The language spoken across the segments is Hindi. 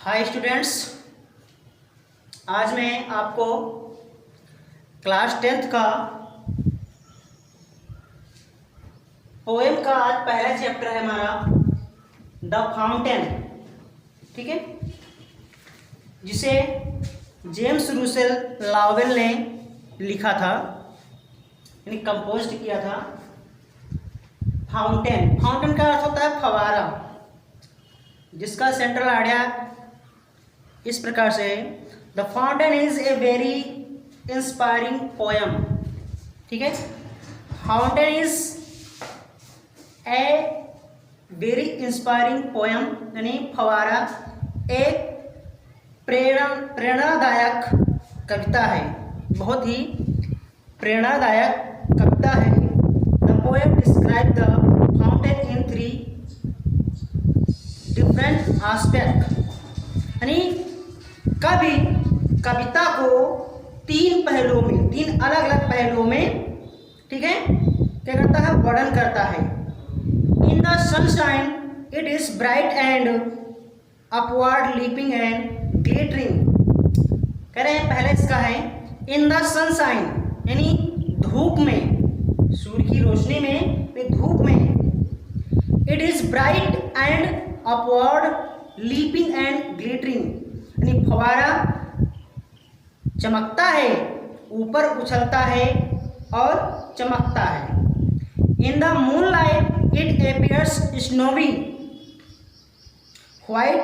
हाय स्टूडेंट्स, आज मैं आपको क्लास 10th का पोएम का आज पहला चैप्टर है हमारा द फाउंटेन। ठीक है, जिसे जेम्स रूसेल लावेल ने लिखा था, यानी कंपोज किया था। फाउंटेन का अर्थ होता है फवारा, जिसका सेंट्रल आइडिया इस प्रकार से है। The fountain is a very inspiring poem. ठीक है, fountain is a very inspiring poem, यानी फवारा एक प्रेरणादायक कविता है, बहुत ही प्रेरणादायक कविता है। The poem describe the fountain in 3 different aspect, यानी कविता को 3 पहलुओं में, 3 अलग अलग पहलुओं में, ठीक है, क्या करता है, वर्णन करता है। In the sunshine it is bright and upward leaping and glittering. कह रहे हैं पहले इसका है इन द सनशाइन, यानी धूप में, सूर्य की रोशनी में, धूप में। It is bright and upward leaping and glittering, यानी फवारा चमकता है, ऊपर उछलता है और चमकता है। In the moonlight it appears snowy white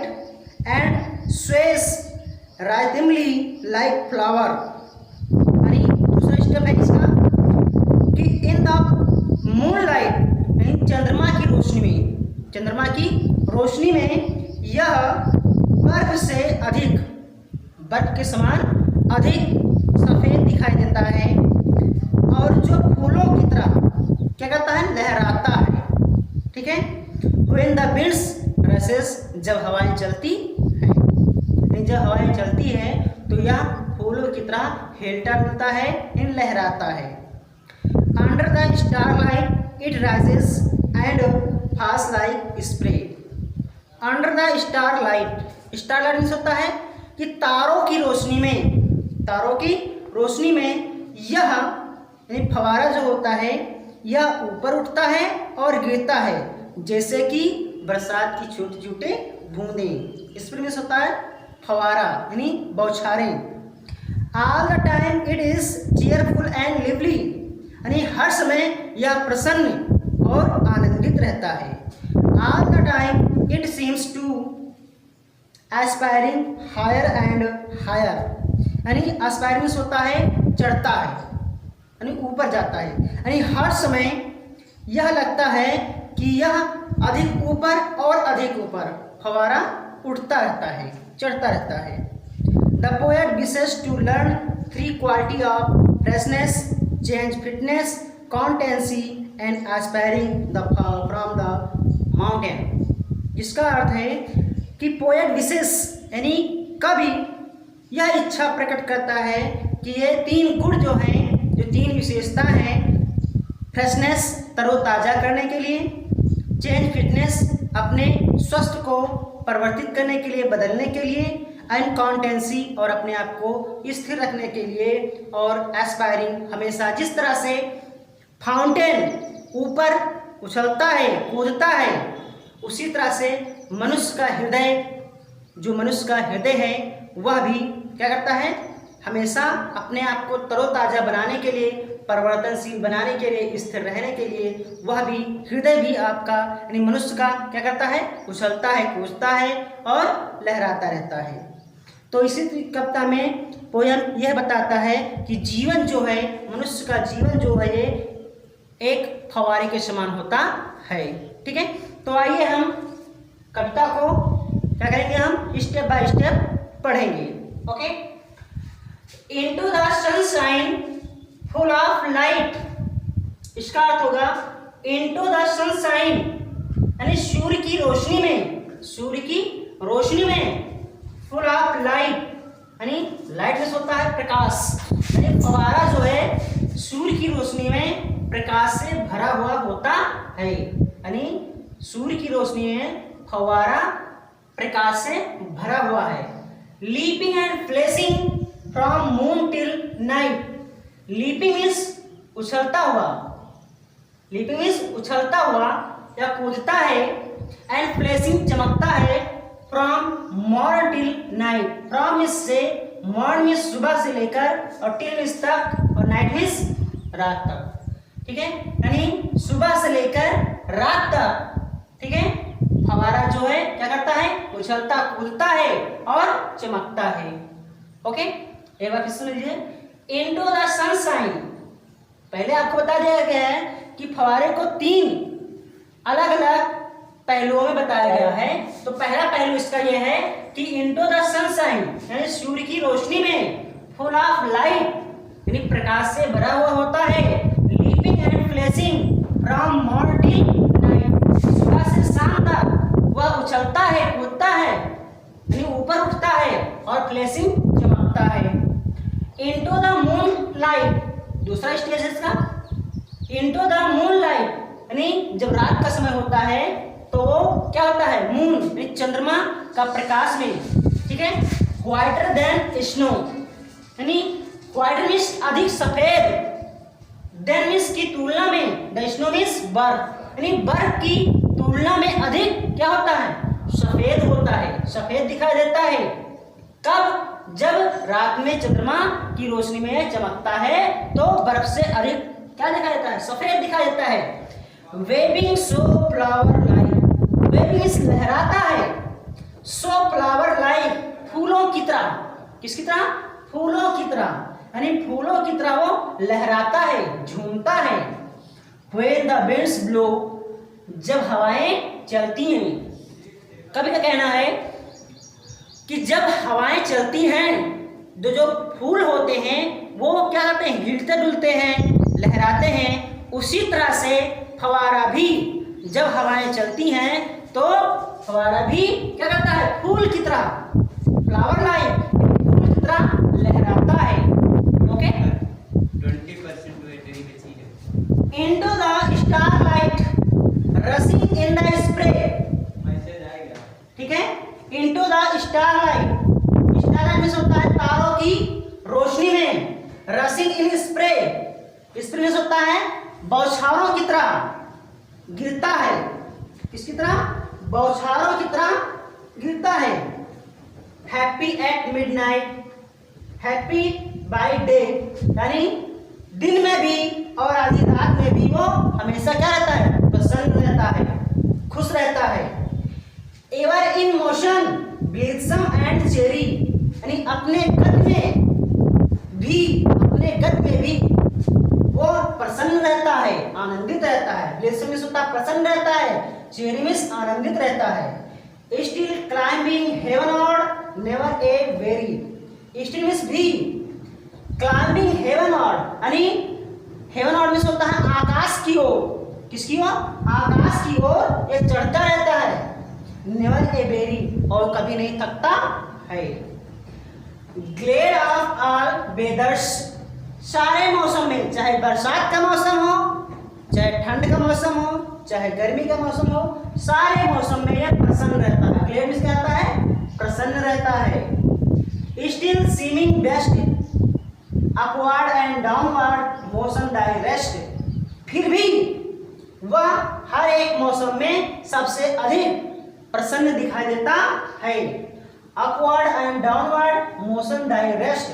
and sways rhythmically like flower. यानी दूसरा स्टेप है इसका कि इन द मूनलाइट, यानी चंद्रमा की रोशनी में यह बर्फ से अधिक, बर्फ के समान अधिक सफ़ेद दिखाई देता है, और जो फूलों की तरह क्या करता है, लहराता है। ठीक है, व्हेन द विंड्स रसेस, जब हवाएं चलती हैं, जब हवाएं चलती है तो यह फूलों की तरह हिलता डुलता है, इन लहराता है। Under the starlight it rises and falls like spray. Under the starlight means होता है कि तारों की रोशनी में यह, यानी फवारा जो होता है, यह ऊपर उठता है और गिरता है, जैसे कि बरसात की छोटी छोटे बूंदें। इस पर मीन्स होता है फवारा, यानी बौछारें। All the time it is cheerful and lively, यानी हर समय यह प्रसन्न और आनंदित रहता है। All the time it seems to aspiring higher and higher, यानी एस्पायरिंग होता है चढ़ता है, यानी ऊपर जाता है, यानी हर समय यह लगता है कि यह अधिक ऊपर और अधिक ऊपर, फवारा उठता रहता है, चढ़ता रहता है। The poet wishes to learn 3 quality of freshness, change, fitness, constancy and aspiring the from the mountain. जिसका अर्थ है कि पोएट विशेष, यानी कवि यह इच्छा प्रकट करता है कि ये 3 गुण जो हैं, जो 3 विशेषता हैं, फ्रेशनेस तरोताज़ा करने के लिए, चेंज फिटनेस अपने स्वास्थ्य को परिवर्तित करने के लिए, बदलने के लिए, एंड कॉन्टेंसी और अपने आप को स्थिर रखने के लिए, और एस्पायरिंग हमेशा जिस तरह से फाउंटेन ऊपर उछलता है, कूदता है, उसी तरह से मनुष्य का हृदय है, वह भी क्या करता है, हमेशा अपने आप को तरोताज़ा बनाने के लिए, परिवर्तनशील बनाने के लिए, स्थिर रहने के लिए, वह भी हृदय भी आपका, यानी मनुष्य का क्या करता है, उछलता है, कूदता है और लहराता रहता है। तो इसी कविता में पोयम यह बताता है कि जीवन जो है, मनुष्य का जीवन जो है, ये एक फवारे के समान होता है। ठीक है, तो आइए हम कविता को क्या करेंगे, हम स्टेप बाय स्टेप पढ़ेंगे। Okay, into the sunshine full of light, इसका अर्थ होगा इनटू द सनशाइन, यानी सूर्य की रोशनी में, फुल ऑफ लाइट, यानी लाइट में होता है प्रकाश, यानी फवारा जो है सूर्य की रोशनी में प्रकाश से भरा हुआ होता है, यानी सूर्य की रोशनी में फवारा प्रकाश से भरा हुआ है। Leaping and flashing from moon till night. Leaping means उछलता हुआ, लीपिंग मीन्स उछलता हुआ या कूदता है, एंड फ्लैशिंग चमकता है, from morn till night. From means से, मॉर्न मीन्स सुबह से लेकर, और टिल मीन्स तक, और नाइट मीन्स रात तक। ठीक है, यानी सुबह से लेकर रात तक। ठीक है, फवारा जो है क्या करता है, उछलता कूदता है और चमकता है। ओके, एक बार फिर सुन लीजिए। इनटू द सनशाइन, पहले आपको बता दिया गया है कि फवारे को 3 अलग अलग पहलुओं में बताया गया है। तो पहला पहलू इसका यह है कि इनटू द सनशाइन, यानी सूर्य की रोशनी में, फुल ऑफ लाइट, यानी प्रकाश से भरा हुआ होता है। Leaping and flashing from morn till night, सुबह से शाम तक वह उछलता है कूदता है, यानी ऊपर उठता है, और फ्लैशिंग चमकता है। इनटू द मून लाइट, दूसरा स्टेज है इसका। इनटू द मून लाइट, यानी जब रात का समय होता है तो क्या होता है, मून यानी चंद्रमा का प्रकाश में। ठीक है, व्हाइटर देन स्नो, यानी व्हाइट मीन्स अधिक सफेद, देन मीन्स की तुलना में, द स्नो मीन्स बर्फ, यानी बर्फ की तुलना में अधिक क्या होता है, सफेद होता है, सफेद दिखाई देता है। कब, जब रात में चंद्रमा की रोशनी में चमकता है तो बर्फ से अधिक क्या दिखाई देता है, सफेद दिखाई देता है। Waving so flower like, waving means लहराता है, सो फ्लावर लाइक फूलों की तरह, किसकी तरह, फूलों की तरह, यानी फूलों की तरह वो लहराता है, झूमता है। When the winds blow, जब हवाएं चलती हैं, कभी का कहना है कि जब हवाएं चलती हैं तो जो फूल होते हैं वो क्या करते हैं, हिलते डुलते हैं, लहराते हैं। उसी तरह से फवारा भी जब हवाएं चलती हैं तो फवारा भी क्या करता है, फूल की तरह, फ्लावर लाइक, फूल की तरह लहराता है। ओके, 20% बैटरी बची है। Into the starlight rushing in the spray, message आएगा। ठीक है, इनटू द स्टारलाइट, स्टारलाइट में होता है तारों की रोशनी में, रशिंग इन स्प्रे, स्प्रे में होता है बौछारों की तरह गिरता है, किसकी तरह, बौछारों की तरह गिरता है। Happy at midnight, happy by day, यानी दिन में भी और आधी रात में भी वो हमेशा क्या रहता है, प्रसन्न रहता है, खुश रहता है। Ever in motion blithesome and cheery, यानी अपने गत में भी, अपने गत में भी वो प्रसन्न रहता है, आनंदित रहता है। ब्लिसम मीन्स होता है प्रसन्न रहता है, चेरी मीन्स आनंदित रहता है। Still climbing heavenward never aweary, still means भी, क्लाइंबिंग हेवनवर्ड, यानी हेवनवर्ड मीन्स होता है आकाश की ओर, किसकी ओर, आकाश की ओर ये चढ़ता रहता है। नेवर ए वेरी, और कभी नहीं थकता है। ग्लेड ऑफ ऑल वेदर्स, सारे मौसम में, चाहे बरसात का मौसम हो, चाहे ठंड का मौसम हो, चाहे गर्मी का मौसम हो, सारे मौसम में यह प्रसन्न रहता है। ग्लेड मीन्स क्या आता है, प्रसन्न रहता है। Still seeming best upward and downward motion direct, फिर भी वह हर एक मौसम में सबसे अधिक प्रसन्न दिखाई देता है। Upward and downward motion direct,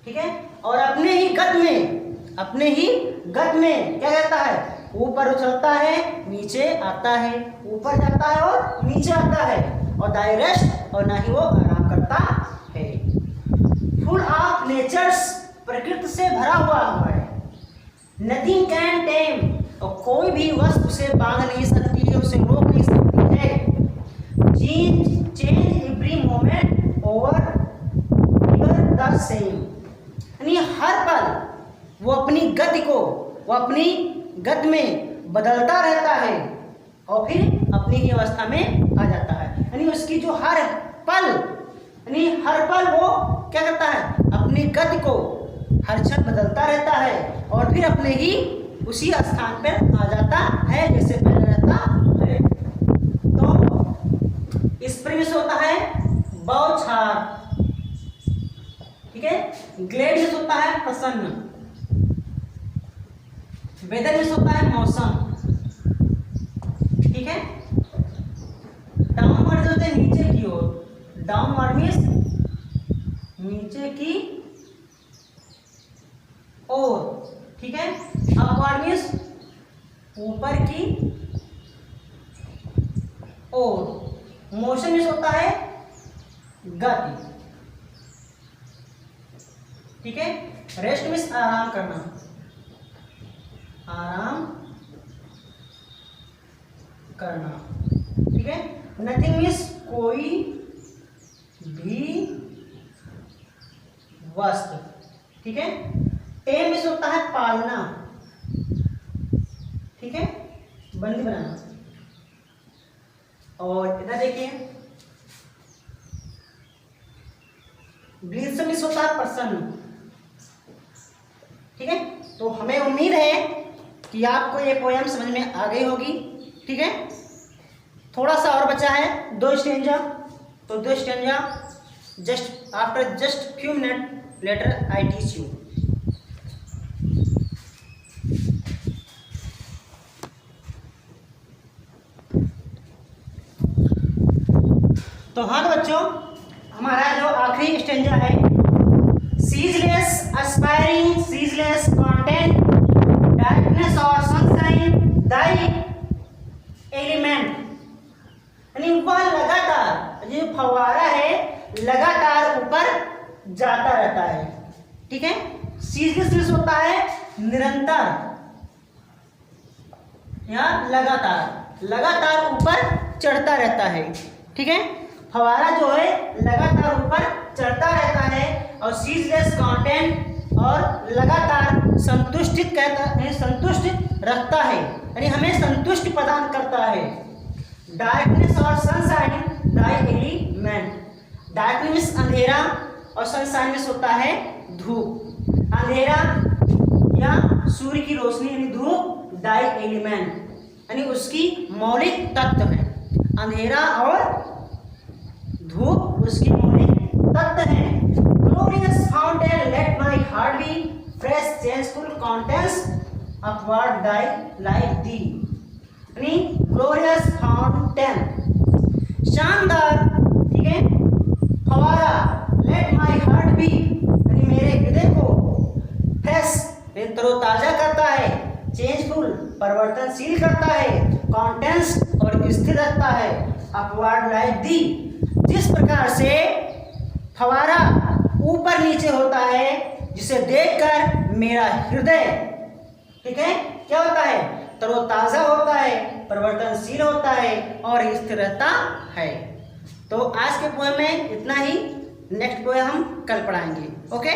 ठीक है, और अपने ही गत में, अपने ही गत में क्या कहता है, ऊपर उछलता है नीचे आता है, ऊपर जाता है और नीचे आता है, और डायरेक्ट, और ना ही वो आराम करता है। फुल ऑफ नेचर्स, प्रकृति से भरा हुआ है। नथिंग कैन टेम, और कोई भी वस्तु उसे बांध नहीं सकती है, उसे रोक नहीं सकती है। Change every moment over the same, यानी हर पल वो अपनी गति को, वो अपनी गति में बदलता रहता है और फिर अपनी ही अवस्था में आ जाता है। यानी उसकी जो हर पल, यानी हर पल वो क्या करता है, अपनी गति को हर क्षण बदलता रहता है और फिर अपने ही उसी स्थान पर आ जाता है जैसे पहले रहता है। तो इस स्प्रिंग से होता है बौछार, ठीक है। ग्लेड से होता है प्रसन्न, वेदर में होता है मौसम, ठीक है। डाउनवर्ड होते हैं नीचे की ओर, डाउनवर्ड मीन्स नीचे की ओर, ठीक है। अपवर्ड मीन्स ऊपर की ओर। मोशन मीन्स होता है गति, ठीक है। रेस्ट मीन्स आराम करना, आराम करना, ठीक है। नथिंग मीन्स कोई भी वस्तु, ठीक है। टेम मीन्स होता है पालना, ठीक है, बंदी बनाना। और इधर देखिए ग्लीसन मीन्स होता है प्रसन्न, ठीक है। तो हमें उम्मीद है कि आपको ये पोयम समझ में आ गई होगी, ठीक है। थोड़ा सा और बचा है 2 स्टेंजा, तो 2 stanza just after just few minute later I teach you. तो हाँ बच्चों, हमारा जो आखिरी स्टेंजा है, ceaseless aspiring ceaseless content darkness और सनशाइन दाई एलिमेंट, यानी वह लगातार, जो फव्वारा है लगातार ऊपर जाता रहता है, ठीक है। सीजलेस होता है निरंतर या लगातार, लगातार ऊपर चढ़ता रहता है, ठीक है। फव्वारा जो है लगातार ऊपर चढ़ता रहता है, और सीजलेस कंटेंट और लगातार संतुष्टित कहता है, संतुष्ट रखता है, यानी हमें संतुष्ट प्रदान करता है। डार्कनेस और सनशाइन दाई एलिमेंट, डार्कनेस अंधेरा और सनशाइन में होता है धूप। अंधेरा या सूर्य की रोशनी यानी धूप, दाई एलिमेंट यानी उसकी मौलिक तत्व है। अंधेरा और धूप उसकी मौलिक तत्व है। Glorious fountain, let my heart be fresh, changeful contents upward die like thee, यानी ग्लोरियस फाउंटेन, शानदार, ठीक है, फव्वारा, लेट माई हार्ट बी, यानी मेरे हृदय को फ्रेश तरोताजा करता है, चेंजफुल परिवर्तनशील करता है, कॉन्टेंस और स्थिर रखता है, अपवर्ड लाइक दी, जिस प्रकार से फव्वारा ऊपर नीचे होता है, जिसे देखकर मेरा हृदय, ठीक है, क्या होता है, तरोताजा होता है, परिवर्तनशील होता है और स्थिर रहता है। तो आज के पोएम में इतना ही, नेक्स्ट पोएम हम कल पढ़ाएंगे। ओके।